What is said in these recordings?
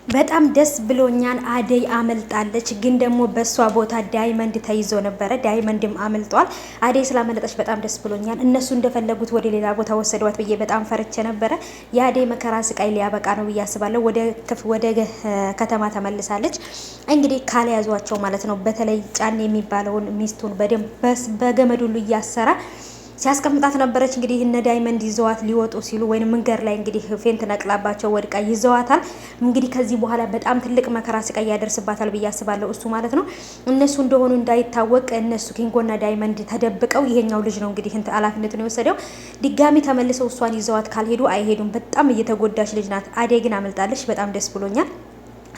በጣም ደስ ብሎኛል። አደይ አመልጣለች፣ ግን ደግሞ በሷ ቦታ ዳይመንድ ተይዞ ነበረ። ዳይመንድም አመልጧል። አደይ ስላመለጠች በጣም ደስ ብሎኛል። እነሱ እንደፈለጉት ወደ ሌላ ቦታ ወሰዷት ብዬ በጣም ፈርቼ ነበረ። የአደይ መከራ ስቃይ ሊያበቃ ነው ብዬ አስባለሁ። ወደ ከተማ ተመልሳለች። እንግዲህ ካልያዟቸው ማለት ነው። በተለይ ጫን የሚባለውን ሚስቱን በደንብ በገመድ ሁሉ እያሰራ ሲያስቀምጣት ነበረች። እንግዲህ እነ ዳይመንድ ይዘዋት ሊወጡ ሲሉ ወይም መንገድ ላይ እንግዲህ ፌንት ነቅላባቸው ወድቃ ይዘዋታል። እንግዲህ ከዚህ በኋላ በጣም ትልቅ መከራ ስቃይ ያደርስባታል ብዬ አስባለሁ። እሱ ማለት ነው እነሱ እንደሆኑ እንዳይታወቅ እነሱ ኪንጎና ዳይመንድ ተደብቀው ይሄኛው ልጅ ነው እንግዲህ ኃላፊነቱን የወሰደው። ድጋሚ ተመልሰው እሷን ይዘዋት ካልሄዱ አይሄዱም። በጣም እየተጎዳች ልጅ ናት። አደይ ግን አመልጣለች። በጣም ደስ ብሎኛል።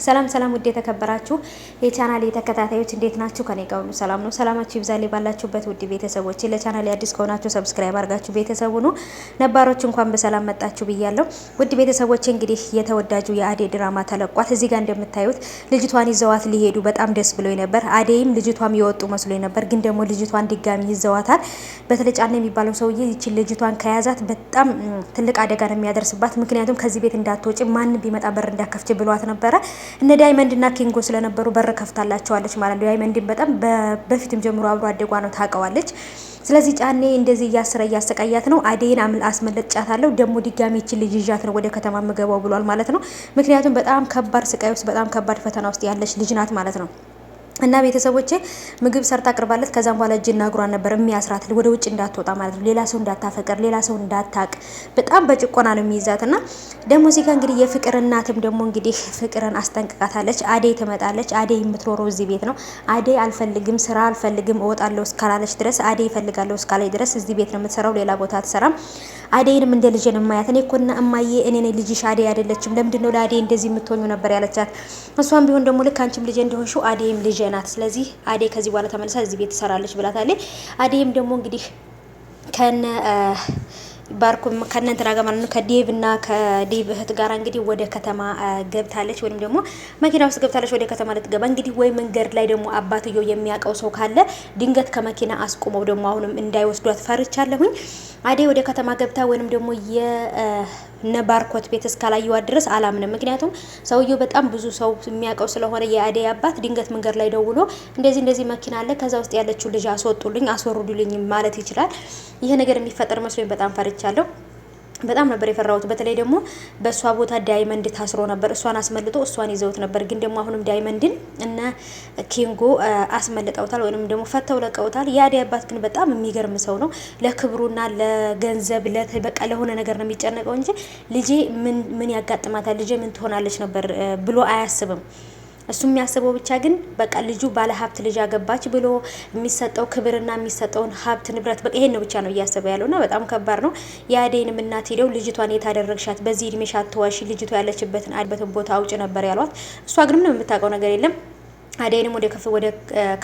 ሰላም ሰላም፣ ውድ የተከበራችሁ የቻናል ተከታታዮች እንዴት ናችሁ? ከኔ ጋር ሁሉ ሰላም ነው። ሰላማችሁ ይብዛልኝ ባላችሁበት ውድ ቤተሰቦች። ለቻናል አዲስ ከሆናችሁ ሰብስክራይብ አድርጋችሁ ቤተሰቡ ነው። ነባሮች እንኳን በሰላም መጣችሁ ብያለሁ። ውድ ቤተሰቦች እንግዲህ የተወዳጁ የአደይ ድራማ ተለቋት እዚህ ጋር እንደምታዩት ልጅቷን ይዘዋት ሊሄዱ በጣም ደስ ብሎኝ ነበር። አደይም ልጅቷም የወጡ መስሎኝ ነበር፣ ግን ደግሞ ልጅቷን ድጋሚ ይዘዋታል። በተለይ ጫና የሚባለው ሰውዬ ይቺን ልጅቷን ከያዛት በጣም ትልቅ አደጋ ነው የሚያደርስባት። ምክንያቱም ከዚህ ቤት እንዳትወጪ ማንም ቢመጣ በር እንዳከፍች ብሏት ነበረ። እነ ዳይመንድ እና ኪንጎ ስለነበሩ በር ከፍታላቸዋለች ማለት ነው። ዳይመንድን በጣም በፊትም ጀምሮ አብሮ አደጓ ነው፣ ታውቀዋለች። ስለዚህ ጫኔ እንደዚህ እያሰቃያት ነው። አደይን አስመለጫታለሁ ደግሞ ድጋሚ ይችን ልጅ ይዣት ነው ወደ ከተማ ምገባው ብሏል ማለት ነው። ምክንያቱም በጣም ከባድ ስቃይ ውስጥ በጣም ከባድ ፈተና ውስጥ ያለች ልጅ ናት ማለት ነው። እና ቤተሰቦቼ ምግብ ሰርታ አቅርባለት ከዛም በኋላ እጅና እግሯን ነበር የሚያስራት ወደ ውጭ እንዳትወጣ ማለት ነው። ሌላ ሰው እንዳታፈቅር፣ ሌላ ሰው እንዳታቅ በጣም በጭቆና ነው የሚይዛት። እና ደግሞ እዚህ ጋር እንግዲህ የፍቅር እናትም ደግሞ እንግዲህ ፍቅርን አስጠንቅቃታለች። አደይ ትመጣለች። አደይ የምትኖረው እዚህ ቤት ነው። አደይ አልፈልግም፣ ስራ አልፈልግም፣ እወጣለሁ እስካላለች ድረስ አደይ እፈልጋለሁ እስካለች ድረስ እዚህ ቤት ነው የምትሰራው፣ ሌላ ቦታ አትሰራም። አደይንም እንደ ልጅ ነው የማያት። እኔ እኮና እማዬ እኔ ነኝ ልጅሽ፣ አደይ አይደለችም። ለምንድን ነው ለአደይ እንደዚህ የምትሆኙ ነበር ያለቻት። እሷም ቢሆን ደግሞ ልክ አንቺም ልጅ እንደሆንሽው አደይም ልጅ ናት። ስለዚህ አደይ ከዚህ በኋላ ተመልሳ እዚህ ቤት ትሰራለች ብላታለች። አደይም ደግሞ እንግዲህ ባርኩም ከነንትና ጋር ማለት ነው ከዴቭ እና ከዴቭ እህት ጋር እንግዲህ ወደ ከተማ ገብታለች፣ ወይም ደግሞ መኪና ውስጥ ገብታለች ወደ ከተማ ልትገባ። እንግዲህ ወይ መንገድ ላይ ደግሞ አባትየው የሚያውቀው ሰው ካለ ድንገት ከመኪና አስቆመው ደግሞ አሁንም እንዳይወስዷት ፈርቻለሁኝ። አደይ ወደ ከተማ ገብታ ወይንም ደግሞ የነባርኮት ቤት እስካላየዋት ድረስ አላምንም። ምክንያቱም ሰውየው በጣም ብዙ ሰው የሚያውቀው ስለሆነ የአደይ አባት ድንገት መንገድ ላይ ደውሎ እንደዚህ መኪና አለ ከዛ ውስጥ ያለችው ልጅ አስወጡልኝ፣ አስወርዱልኝ ማለት ይችላል። ይሄ ነገር የሚፈጠር መስሎኝ በጣም ፈርቻለሁ። በጣም ነበር የፈራሁት። በተለይ ደግሞ በእሷ ቦታ ዳይመንድ ታስሮ ነበር። እሷን አስመልጦ እሷን ይዘውት ነበር። ግን ደግሞ አሁንም ዳይመንድን እና ኪንጎ አስመልጠውታል ወይንም ደግሞ ፈተው ለቀውታል። የአደይ አባት ግን በጣም የሚገርም ሰው ነው። ለክብሩና ለገንዘብ በቃ ለሆነ ነገር ነው የሚጨነቀው እንጂ ልጄ ምን ያጋጥማታል፣ ልጄ ምን ትሆናለች ነበር ብሎ አያስብም። እሱ የሚያስበው ብቻ ግን በቃ ልጁ ባለ ሀብት ልጅ አገባች ብሎ የሚሰጠው ክብርና የሚሰጠውን ሀብት ንብረት በቃ ይሄን ነው ብቻ ነው እያሰበ ያለውና በጣም ከባድ ነው። የአደይንም እናት ሄደው ልጅቷን የታደረግሻት በዚህ እድሜሽ አትዋሺ፣ ልጅቷ ያለችበትን ቦታ አውጭ ነበር ያሏት። እሷ ግን ምንም የምታውቀው ነገር የለም። አደይንም ወደ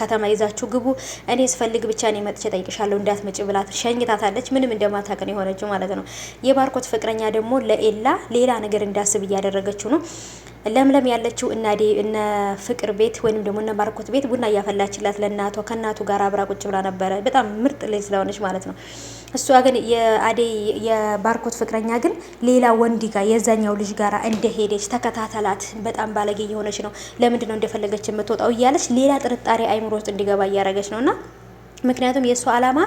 ከተማ ይዛችሁ ግቡ፣ እኔ ስፈልግ ብቻ ነው መጥቼ ጠይቅሻለሁ እንዳትመጪ ብላት ሸኝታታለች። ምንም እንደማታውቅ ነው የሆነችው ማለት ነው። የባርኮት ፍቅረኛ ደግሞ ለኤላ ሌላ ነገር እንዳስብ እያደረገችው ነው። ለምለም ያለችው እነ ፍቅር ቤት ወይንም ደግሞ እነ ባርኮት ቤት ቡና እያፈላችላት ለእናቷ ከእናቱ ጋር አብራ ቁጭ ብላ ነበረ። በጣም ምርጥ ልጅ ስለሆነች ማለት ነው። እሷ ግን የአደይ የባርኮት ፍቅረኛ ግን ሌላ ወንድ ጋር የዛኛው ልጅ ጋር እንደሄደች ተከታተላት። በጣም ባለጌ የሆነች ነው። ለምንድን ነው እንደፈለገች የምትወጣው እያለች ሌላ ጥርጣሬ አይምሮ ውስጥ እንዲገባ እያደረገች ነውና ምክንያቱም የእሷ አላማ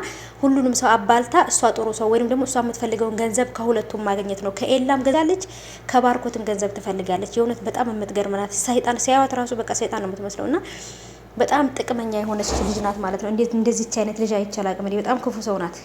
ሁሉንም ሰው አባልታ እሷ ጥሩ ሰው ወይንም ደግሞ እሷ የምትፈልገውን ገንዘብ ከሁለቱም ማግኘት ነው። ከኤላም ገዛለች፣ ከባርኮትም ገንዘብ ትፈልጋለች። የእውነት በጣም የምትገርም ናት። ሰይጣን ሲያዩት ራሱ በቃ ሰይጣን ነው የምትመስለውና በጣም ጥቅመኛ የሆነች ልጅ ናት ማለት ነው። እንዴት እንደዚች አይነት ልጅ አይቻላቅም። በጣም ክፉ ሰው ናት።